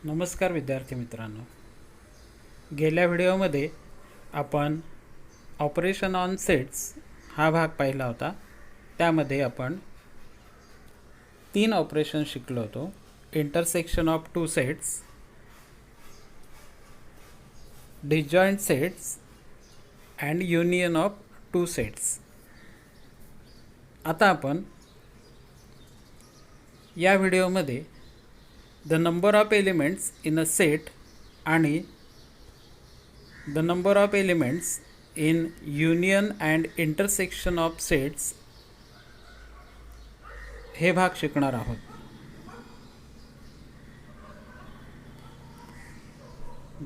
नमस्कार विद्यार्थी मित्रांनो, गेल्या व्हिडिओमध्ये आपण ऑपरेशन ऑन सेट्स हा भाग पाहिला होता. त्यामध्ये आपण 3 ऑपरेशन शिकलो होतो. Intersection of two sets, disjoint sets and union of two sets. आता आपण या व्हिडिओमध्ये the number of elements in a set आणि the number of elements in union and intersection of sets हे भाग शिकणार आहोत.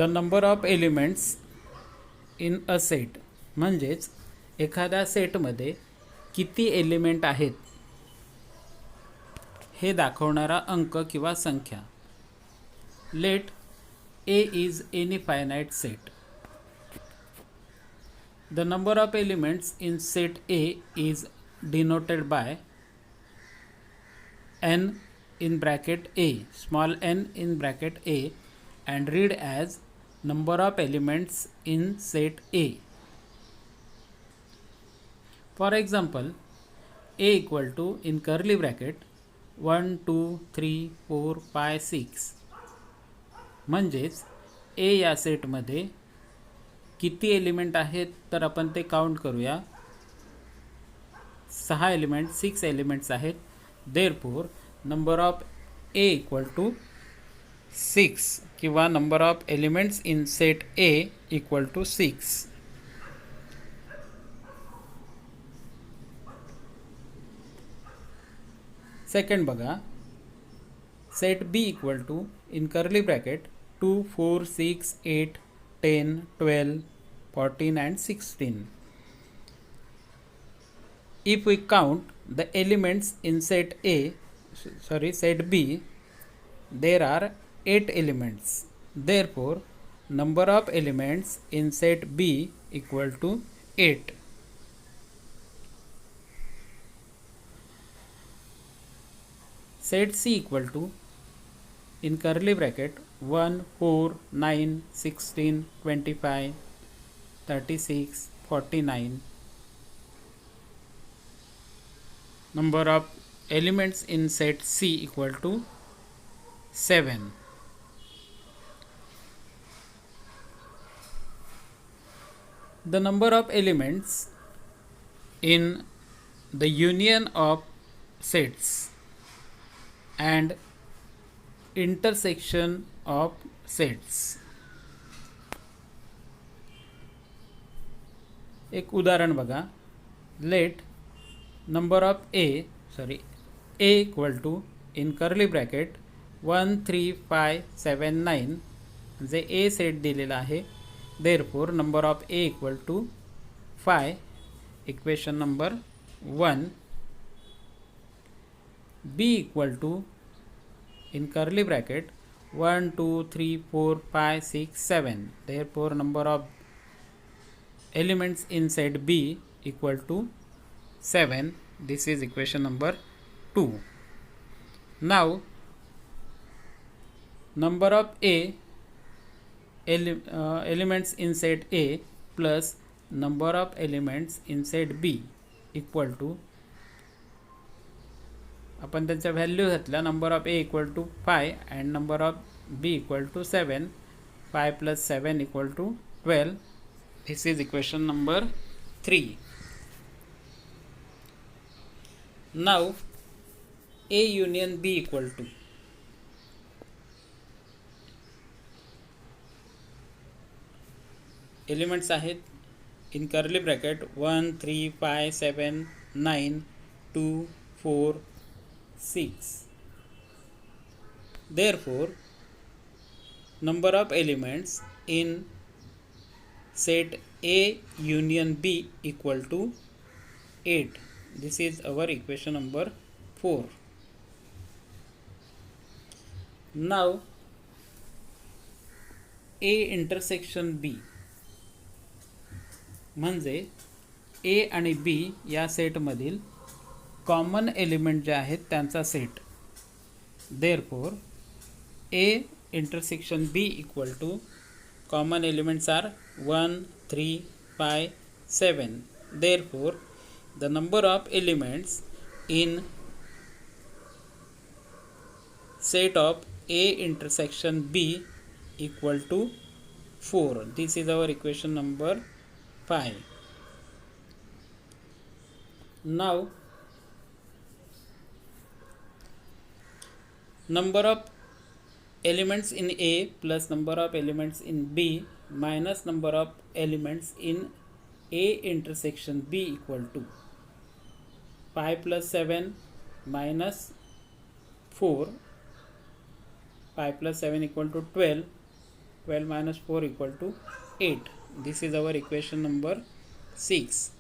the number of elements in a set म्हणजेच एखाद्या सेटमध्ये किती एलिमेंट आहेत हे दाखवणारा अंक किंवा संख्या. Let A is any finite set. The number of elements in set A is denoted by n in bracket A, small n in bracket A, and read as number of elements in set A. For example, A equal to in curly bracket 1 2 3 4 5 6 म्हणजेच ए या सेटमध्ये किती element आहेत तर आपण ते count करूया. 6 element 6 elements आहेत. Therefore number of A equal to 6 किंवा number of elements in set A equal to 6. Second बघा, set B equal to in curly bracket 2 4 6 8 10 12 14 and 16. If we count the elements in set B, there are 8 elements. Therefore, number of elements in set B equal to 8. Set C equal to in curly bracket 1 4 9 16 25 36 49. Number of elements in set C equal to 7. The number of elements in the union of sets and intersection of sets. एक उदाहरण बघा. Let number of A equal to in curly bracket 1 3 5 7 9 जे A set दिलेला आहे. Therefore number of A equal to 5. Equation number 1. B equal to in curly bracket 1 2 3 4 5 6 7. Therefore number of elements in set B equal to 7. This is equation number 2. Now number of elements in set A plus number of elements in set B equal to, आपण त्यांच्या value घातल्या. Number of A equal to 5 and number of B equal to 7. 5 plus 7 equal to 12. This is equation number 3. Now A union B equal to, elements आहेत in curly bracket 1 3 5 7 9 2 4 6. Therefore, number of elements in set A union B equal to 8. This is our equation number 4. Now, A intersection B म्हणजे A आणि B या सेटमधील common element जे आहेत त्यांचा set. Therefore A intersection B equal to, common elements are 1, 3, 5, 7. Therefore, the number of elements in set of A intersection B equal to 4. This is our equation number 5. Now, number of elements in A plus number of elements in B minus number of elements in A intersection B equal to 5 plus 7 minus 4. 5 plus 7 equal to 12. 12 minus 4 equal to 8. This is our equation number 6.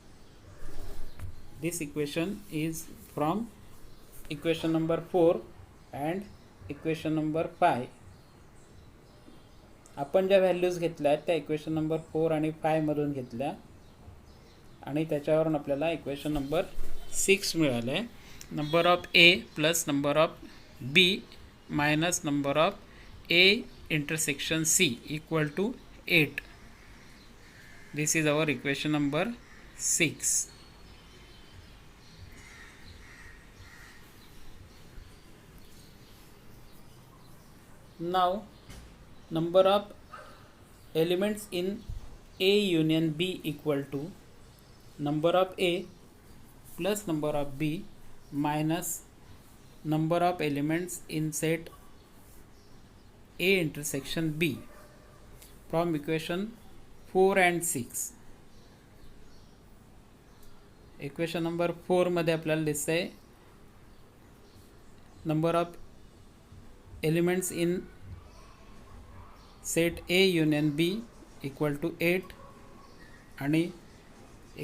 This equation is from equation number 4 and equation number 5. आपण ज्या values घेतल्या त्या equation number 4 आणि 5 मधून घेतल्या आणि त्याच्यावरून आपल्याला इक्वेशन नंबर 6 मिळालं आहे. Number of A plus number of B minus number of A intersection C equal to 8. This is our equation number 6. Now, number of elements in A union B equal to number of A plus number of B minus number of elements in set A intersection B from equation 4 and 6. Equation number 4 मध्ये आपल्याला दिसतंय number of elements in set A union B equal to 8 आणि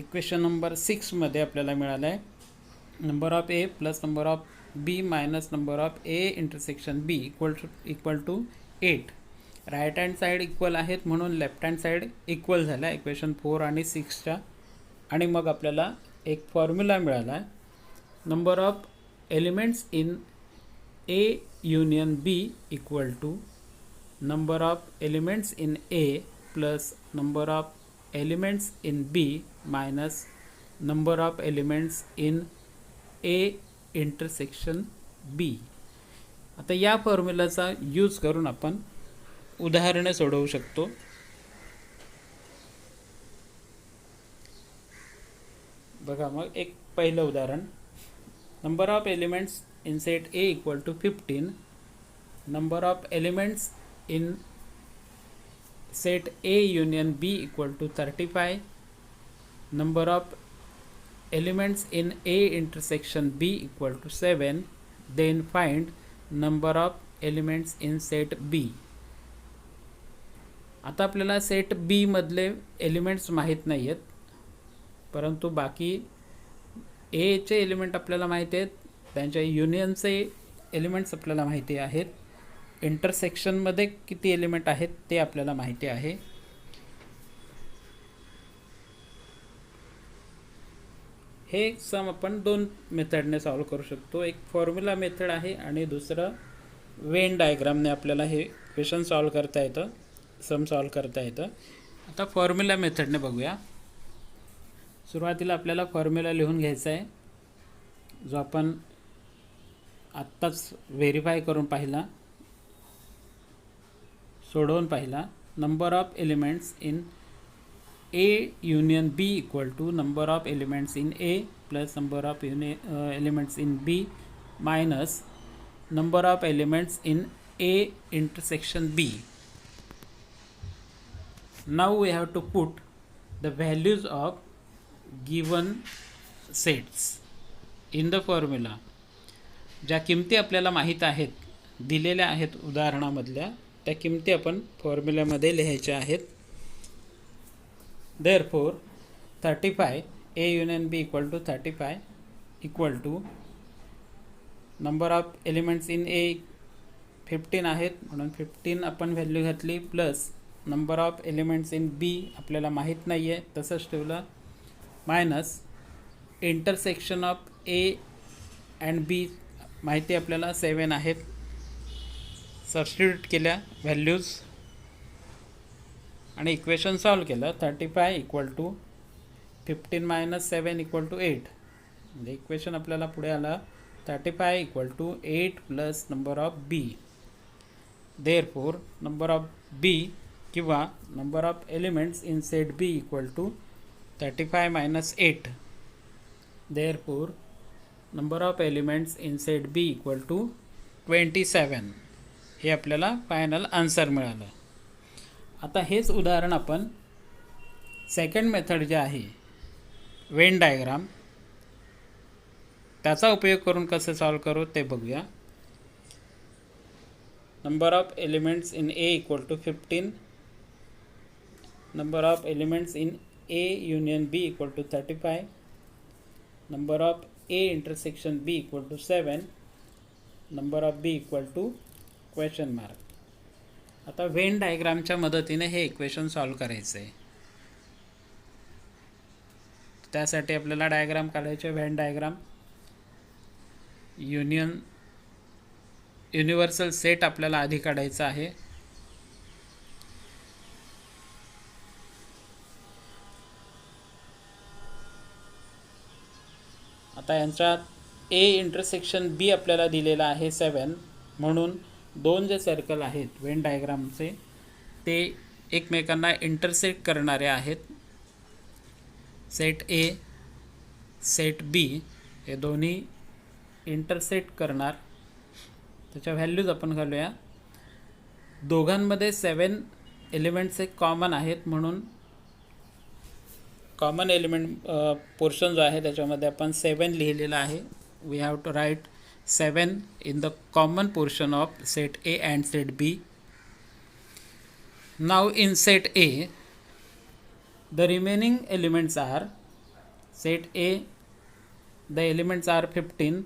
equation number 6 मध्ये आपल्याला मिळालं आहे number of A plus number of B minus number of A intersection B equal to 8. Right hand side equal आहेत म्हणून left hand side equal झाला equation 4 आणि 6च्या. आणि मग आपल्याला एक फॉर्म्युला मिळाला आहे number of elements in A union B equal to number of elements in A plus number of elements in B minus number of elements in A intersection B. आता या फॉर्म्युलाचा use करून आपण उदाहरणे सोडवू शकतो. बघा मग एक पहिलं उदाहरण. Number of elements in set A equal to 15. Number of elements in set A union B equal to 35. Number of elements in A intersection B equal to 7. Then find number of elements in set B. आता आपल्याला set B मधले elements माहीत नाही आहेत परंतु बाकी ए चे element आपल्याला माहिती आहेत त्यांच्या युनियनचे एलिमेंट्स आपल्याला माहिती आहेत. इंटरसेक्शनमध्ये किती एलिमेंट आहेत ते आपल्याला माहिती आहे. हे सम आपण दोन मेथडने सॉल्व करू शकतो. एक फॉर्म्युला मेथड आहे आणि दुसरं वेन डायग्रामने आपल्याला हे क्वेश्चन सॉल्व करता येतं, सम सॉल्व करता येतं. आता फॉर्म्युला मेथडने बघूया. सुरुवातीला आपल्याला फॉर्म्युला लिहून घ्यायचा आहे जो आपण आत्ताच व्हेरीफाय करून पाहिला, सोडवून पाहिला. Number of elements in A union B equal to number of elements in A plus number of elements in B minus number of elements in A intersection B. Now we have to put the values of given sets in the formula. ज्या किमती आपल्याला माहीत आहेत, दिलेल्या आहेत उदाहरणामधल्या, त्या किमती आपण फॉर्म्युल्यामध्ये लिहायच्या आहेत. Therefore 35 A union B equal to 35 equal to number of elements in A 15 आहेत म्हणून 15 आपण व्हॅल्यू घातली plus number of elements in B आपल्याला माहीत नाही आहे तसंच ठेवलं minus intersection of A and B माहिती आपल्याला 7 आहेत. सबस्टिट्यूट केल्या व्हॅल्यूज आणि इक्वेशन सॉल्व केलं. 35 equal to 15 minus 7 equal to 8. म्हणजे इक्वेशन आपल्याला पुढे आलं 35 equal to 8 plus number of B. Therefore number of B किंवा number of elements in set B equal to 35 minus 8. Therefore number of elements in set B equal to 27. हे आपल्याला final answer मिळालं. आता हेच उदाहरण आपण सेकंड मेथड जे आहे Venn diagram त्याचा उपयोग करून कसं सॉल्व करू ते बघूया. Number of elements in A equal to 15. Number of elements in A union B equal to 35. Number of A intersection B equal to 7. Number of B equal to question mark. आता Venn डायग्रामच्या मदतीने हे equation solve करायचं आहे. त्यासाठी आपल्याला diagram काढायचे. Venn diagram universal set आपल्याला आधी काढायचा आहे. आता यांच्यात ए इंटरसेक्शन बी आपल्याला दिलेला आहे 7. म्हणून दोन जे सर्कल आहेत वेन डायग्रामचे ते एकमेकांना इंटरसेक्ट करणारे आहेत. सेट ए सेट बी हे दोन्ही इंटरसेक्ट करणार. त्याच्या व्हॅल्यूज आपण घालूया. दोघांमध्ये 7 एलिमेंट्स एक कॉमन आहेत म्हणून कॉमन एलिमेंट पोर्शन जो आहे त्याच्यामध्ये आपण 7 लिहिलेला आहे. We have to write 7 in the common portion of set A and set B. Now in set A the remaining elements are set A, the elements are 15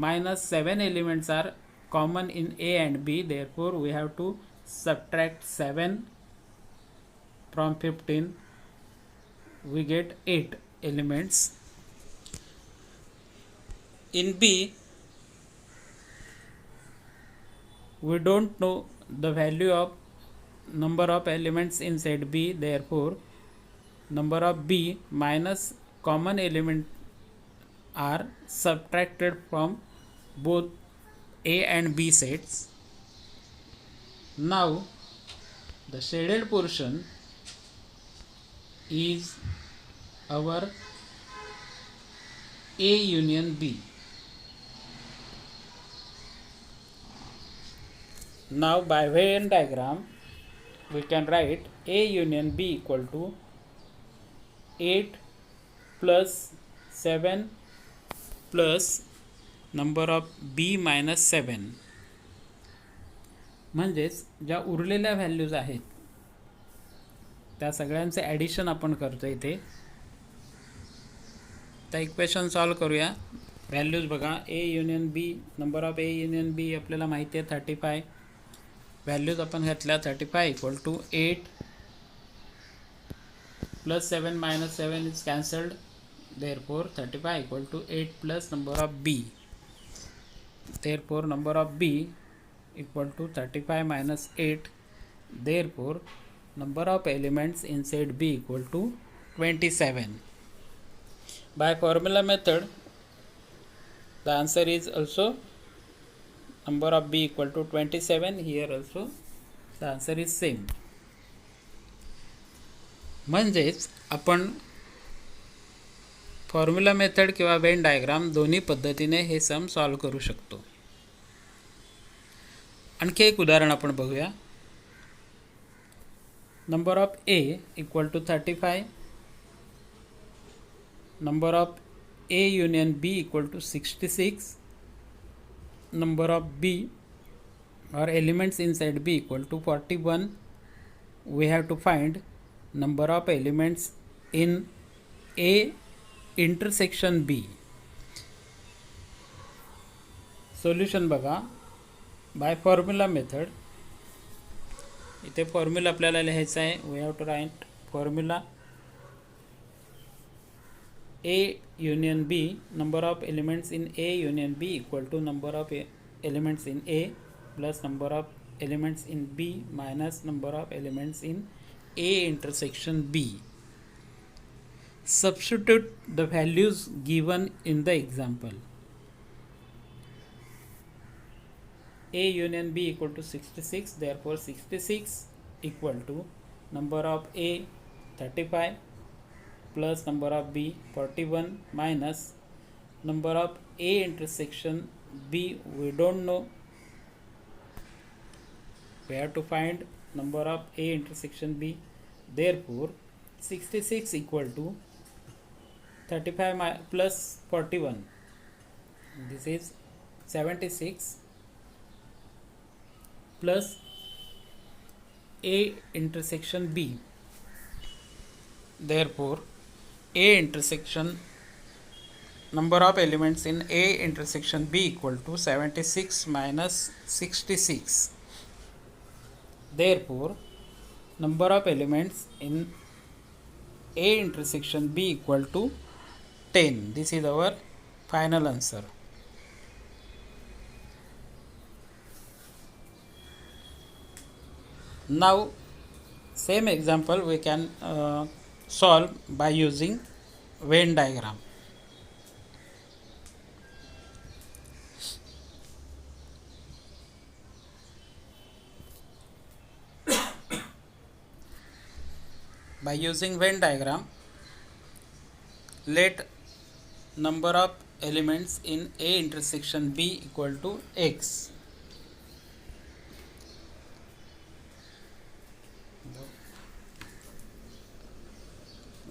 minus 7 elements are common in A and B. Therefore we have to subtract 7 from 15. We get 8 elements. In B we don't know the value of number of elements in set B. Therefore number of B minus common element are subtracted from both A and B sets. Now the shaded portion is our A union B. Now by Venn diagram we can write A union B equal to 8 plus 7 plus number of B minus 7. म्हणजेच ज्या उरलेल्या values आहेत त्या सगळ्यांचे addition आपण करतो इथे. त्या इक्वेशन सॉल्व करूया. व्हॅल्यूज बघा. A union B number of A union B आपल्याला माहिती आहे 35. व्हॅल्यूज आपण घेतल्या 35 इक्वल टू 8 प्लस 7 minus 7 is cancelled. Therefore 35 equal to 8 plus number of B. Therefore number of B equal to 35 minus 8. Therefore number of elements in set B equal to 27. By formula method the answer is also number of B equal to 27. Here also the answer is same. म्हणजेच आपण formula method किंवा Venn diagram दोन्ही पद्धतीने हे sum solve करू शकतो. आणखी एक उदाहरण आपण बघूया. Number of A equal to 35. Number of A union B equal to 66. Number of B or elements inside B equal to 41. We have to find number of elements in A intersection B. Solution बघा. By formula method इथे formula आपल्याला लिहायचा आहे. We have to write formula A union B number of elements in A union B equal to number of elements in A plus number of elements in B minus number of elements in A intersection B. Substitute the values given in the example. A union B equal to 66, therefore 66 equal to number of A 35 plus number of B 41 minus number of A intersection B we don't know. We have to find number of A intersection B. Therefore 66 equal to 35 plus 41. This is 76 plus A intersection B. Therefore A intersection number of elements in A intersection B equal to 76 minus 66. Therefore number of elements in A intersection B equal to 10. This is our final answer. Now same example we can solve by using Venn diagram. By using Venn diagram, let number of elements in A intersection B equal to x.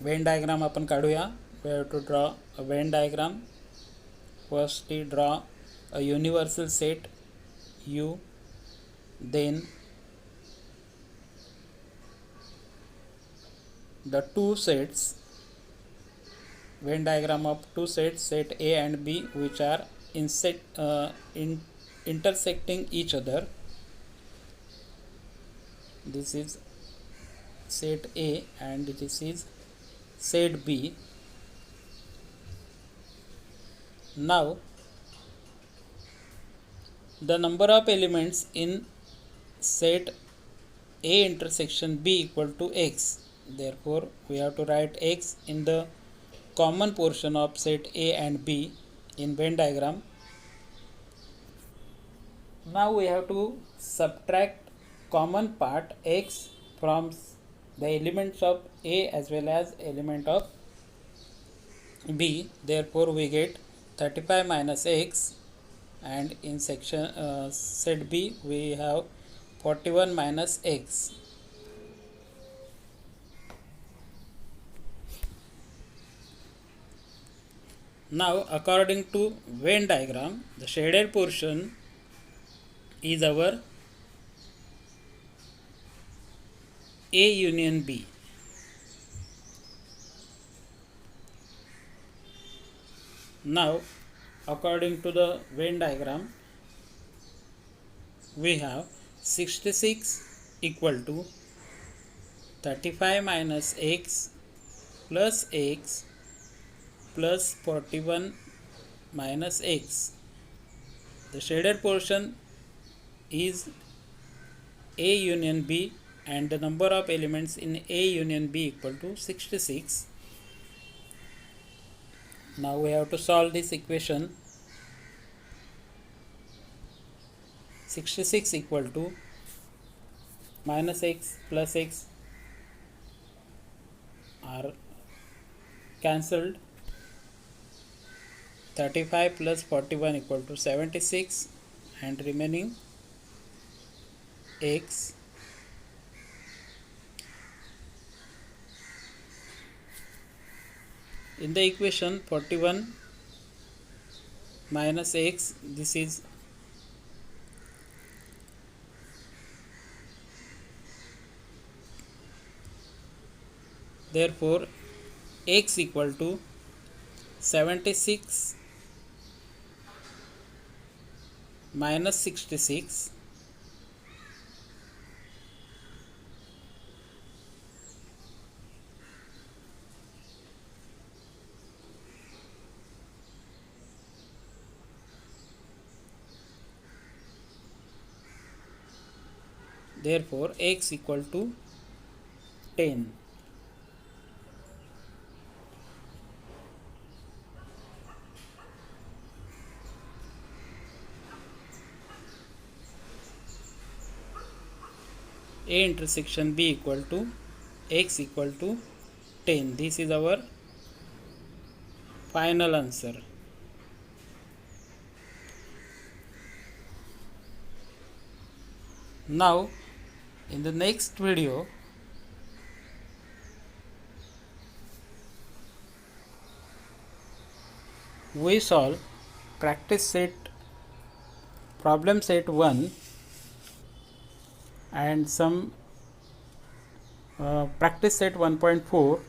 Venn diagram आपण काढूया. We have to draw a Venn diagram. Firstly draw a universal set U, then the two sets, Venn diagram of two sets, set A and B, which are intersecting each other. This is set A and this is set B. Now the number of elements in set A intersection B equal to x. Therefore we have to write x in the common portion of set A and B in Venn diagram. Now we have to subtract common part x from the elements of A as well as element of B. Therefore we get 35 minus x, and in section set B we have 41 minus x. Now according to Venn diagram, the shaded portion is our A union B. Now according to the Venn diagram, we have 66 equal to 35 minus x plus x plus 41 minus x. The shaded portion is A union B and the number of elements in A union B equal to 66. Now we have to solve this equation. 66 equal to minus x plus x are cancelled. 35 plus 41 equal to 76 and remaining x. In the equation 41 minus x, this is therefore x equal to 76 minus 66 . therefore x equal to 10. A intersection B equal to x equal to 10. This is our final answer. Now in the next video we solve practice set problem set 1 and some practice set 1.4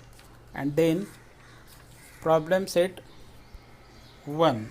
and then problem set 1.